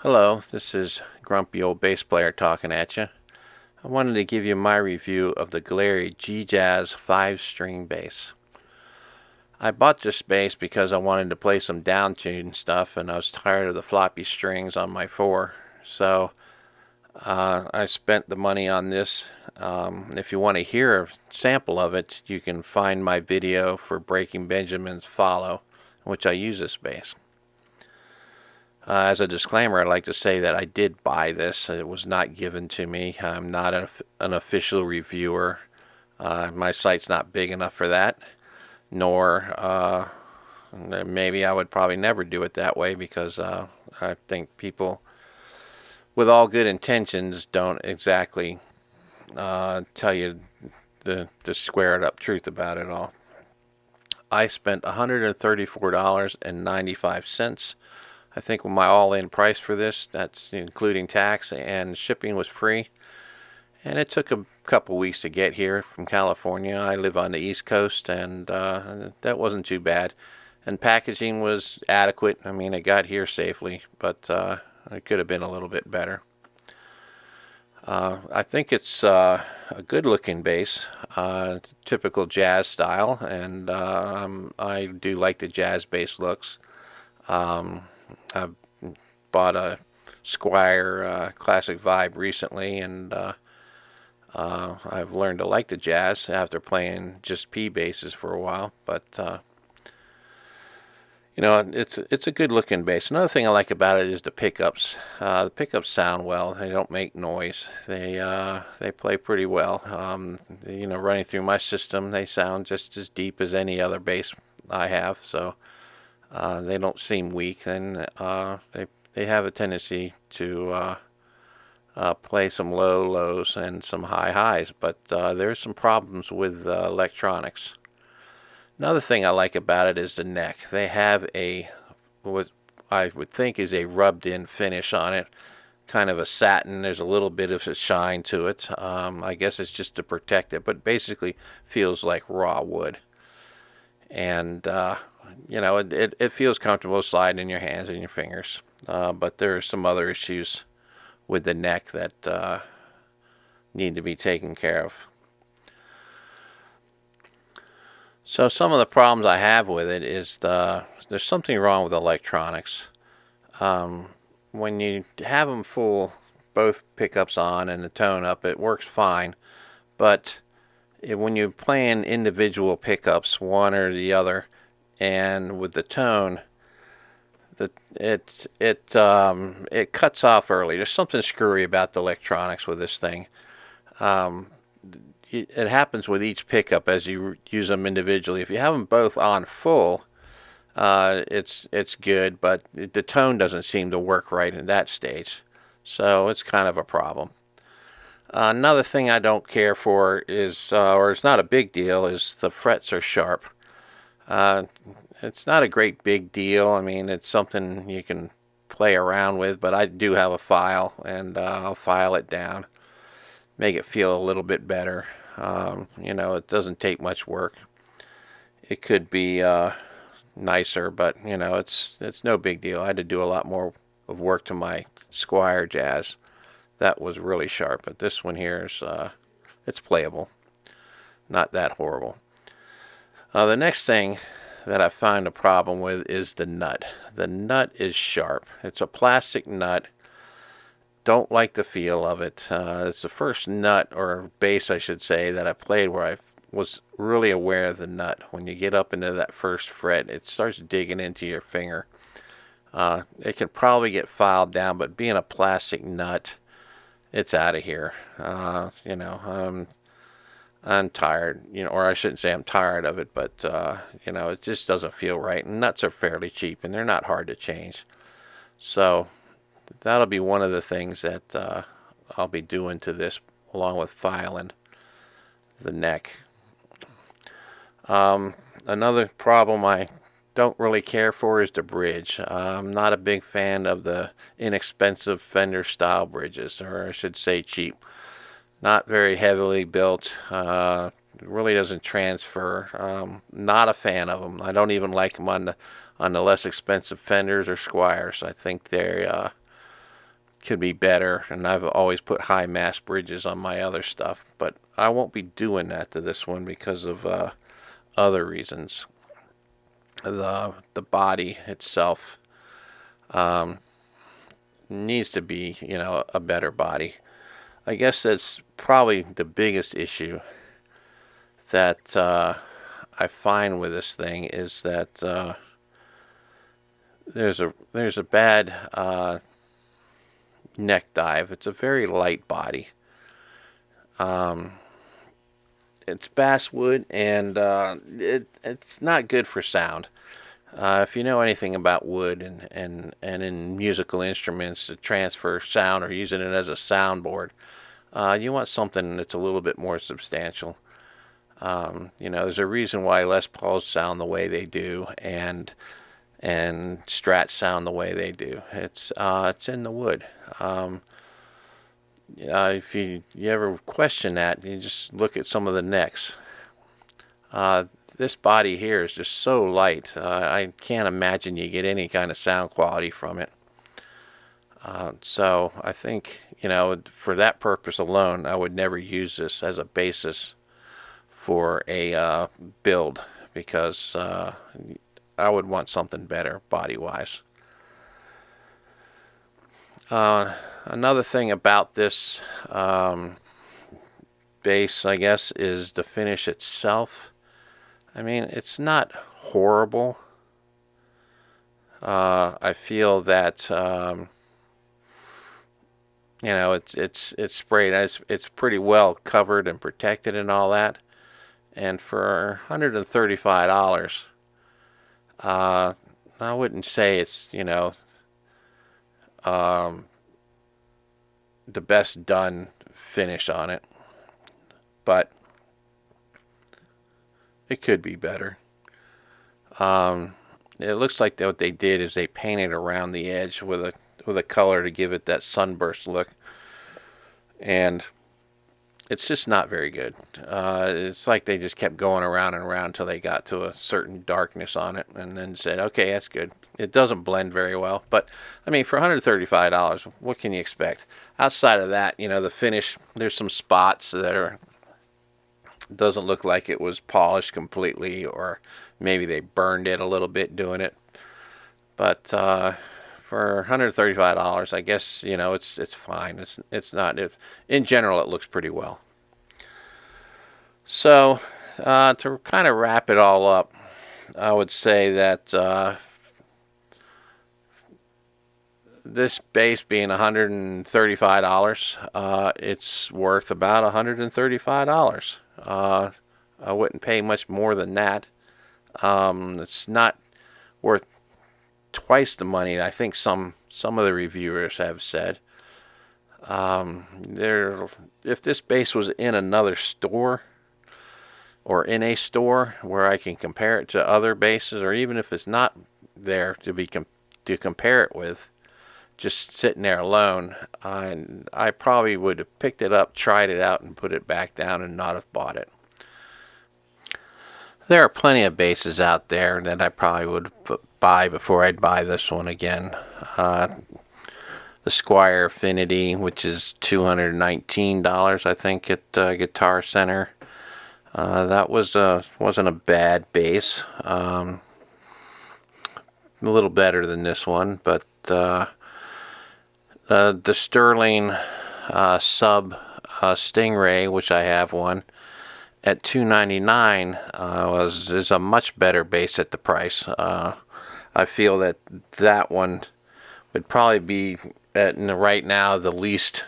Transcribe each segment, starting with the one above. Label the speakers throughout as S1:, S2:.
S1: Hello, this is Grumpy Old Bass Player talking at you. I wanted to give you my review of the Glarry GJazz 5-string bass. I bought this bass because I wanted to play some down-tuned stuff and I was tired of the floppy strings on my 4. So I spent the money on this. If you want to hear a sample of it, you can find my video for Breaking Benjamin's Follow, in which I use this bass. As a disclaimer, I'd like to say that I did buy this. It was not given to me. I'm not an official reviewer. My site's not big enough for that, nor maybe I would probably never do it that way because I think people with all good intentions don't exactly tell you the squared up truth about it all. I spent $134.95. I think my all-in price for this, that's including tax and shipping, was free. And it took a couple weeks to get here from California. I live on the East Coast, and that wasn't too bad. And packaging was adequate. I mean, it got here safely, but it could have been a little bit better. I think it's a good-looking bass, typical jazz style, and I do like the jazz bass looks. I bought a Squier Classic Vibe recently, and I've learned to like the jazz after playing just P basses for a while. But it's a good looking bass. Another thing I like about it is the pickups. The pickups sound well. They don't make noise. They play pretty well. Running through my system, they sound just as deep as any other bass I have. So. They don't seem weak, and they have a tendency to play some low lows and some high highs, but there's some problems with electronics. Another thing I like about it is the neck. They have what I would think is a rubbed-in finish on it, kind of a satin. There's a little bit of a shine to it. I guess it's just to protect it, but basically feels like raw wood. And it feels comfortable sliding in your hands and your fingers. But there are some other issues with the neck that need to be taken care of. So some of the problems I have with it is there's something wrong with electronics. When you have them full, both pickups on and the tone up, it works fine. But when you're playing individual pickups, one or the other, and with the tone, it cuts off early. There's something screwy about the electronics with this thing. It happens with each pickup as you use them individually. If you have them both on full, it's good, but the tone doesn't seem to work right in that stage. So it's kind of a problem. Another thing I don't care for is, or it's not a big deal, is the frets are sharp. It's not a great big deal. I mean, it's something you can play around with, but I do have a file, and I'll file it down, make it feel a little bit better. It doesn't take much work. It could be nicer, but it's no big deal. I had to do a lot more of work to my Squier Jazz. That was really sharp, but this one here is it's playable, not that horrible. The next thing that I find a problem with is the nut. The nut is sharp. It's a plastic nut. Don't like the feel of it. It's the first nut, or bass I should say, that I played where I was really aware of the nut. When you get up into that first fret, it starts digging into your finger. It can probably get filed down, but being a plastic nut, it's out of here. I'm tired, or I shouldn't say I'm tired of it, but it just doesn't feel right. And nuts are fairly cheap, and they're not hard to change. So that'll be one of the things that I'll be doing to this, along with filing the neck. Another problem I don't really care for is the bridge. I'm not a big fan of the inexpensive Fender style bridges, or I should say cheap. Not very heavily built. Really doesn't transfer. Not a fan of them. I don't even like them on the less expensive Fenders or Squiers. I think could be better, and I've always put high mass bridges on my other stuff, but I won't be doing that to this one because of other reasons. The body itself needs to be, a better body. I guess that's probably the biggest issue that I find with this thing is that there's a bad neck dive. It's a very light body. It's basswood, and it's not good for sound. If you know anything about wood and in musical instruments to transfer sound or using it as a soundboard, you want something that's a little bit more substantial. There's a reason why Les Pauls sound the way they do, and Strats sound the way they do. It's in the wood. If you ever question that, you just look at some of the necks. This body here is just so light. I can't imagine you get any kind of sound quality from it. So I think, for that purpose alone, I would never use this as a basis for a build, because I would want something better body-wise. Another thing about this bass, I guess, is the finish itself. I mean, it's not horrible. I feel that it's sprayed. It's pretty well covered and protected and all that. And for $135, I wouldn't say it's the best done finish on it, but it could be better. It looks like what they did is they painted around the edge with a color to give it that sunburst look, and it's just not very good. It's like they just kept going around and around until they got to a certain darkness on it, and then said, okay, that's good. It doesn't blend very well, but I mean, for $135, what can you expect? Outside of that, the finish, there's some spots that doesn't look like it was polished completely, or maybe they burned it a little bit doing it. But for $135, I guess it's fine. It's not. In general, it looks pretty well. So to kind of wrap it all up, I would say that this bass being $135, it's worth about $135. I wouldn't pay much more than that. It's not worth twice the money I think some of the reviewers have said. If this bass was in another store, or in a store where I can compare it to other basses, or even if it's not there to compare it with, just sitting there alone, I probably would have picked it up, tried it out, and put it back down and not have bought it. There are plenty of basses out there that I probably would buy before I'd buy this one again. The Squier Affinity, which is $219, I think, at Guitar Center. That wasn't a bad bass. A little better than this one, but the Sterling Sub Stingray, which I have one, at $299 is a much better bass at the price. I feel that one would probably be right now the least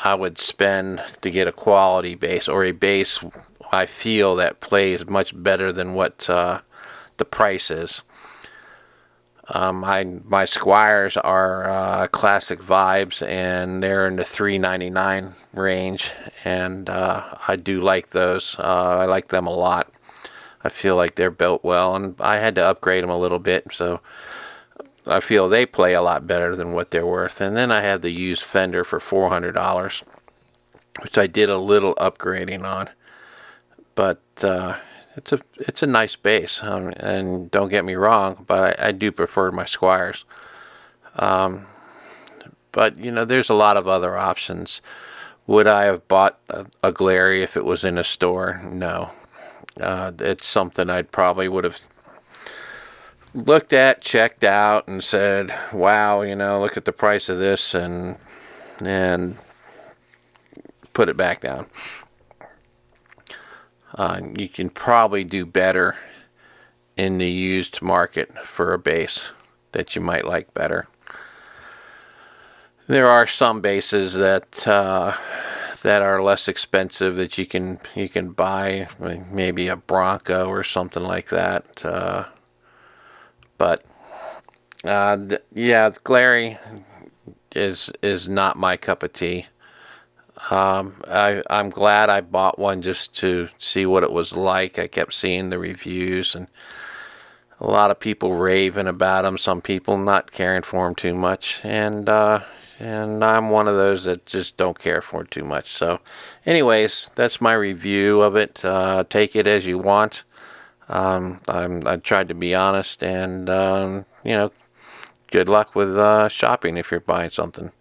S1: I would spend to get a quality bass, or a bass I feel that plays much better than what the price is. My Squiers are classic vibes, and they're in the $399 range, and I do like those. I like them a lot. I feel like they're built well, and I had to upgrade them a little bit, so I feel they play a lot better than what they're worth. And then I have the used Fender for $400, which I did a little upgrading on, but it's a nice bass, and don't get me wrong, but I do prefer my Squiers. But But there's a lot of other options. Would I have bought a Glarry if it was in a store? No. It's something I'd probably would have looked at, checked out, and said, "Wow, look at the price of this," and put it back down. You can probably do better in the used market for a bass that you might like better. There are some basses that are less expensive that you can buy, maybe a Bronco or something like that. But Glarry is not my cup of tea. I'm glad I bought one just to see what it was like. I kept seeing the reviews and a lot of people raving about them. Some people not caring for them too much, and I'm one of those that just don't care for it too much. So, anyways, that's my review of it. Take it as you want. I tried to be honest, and good luck with shopping if you're buying something.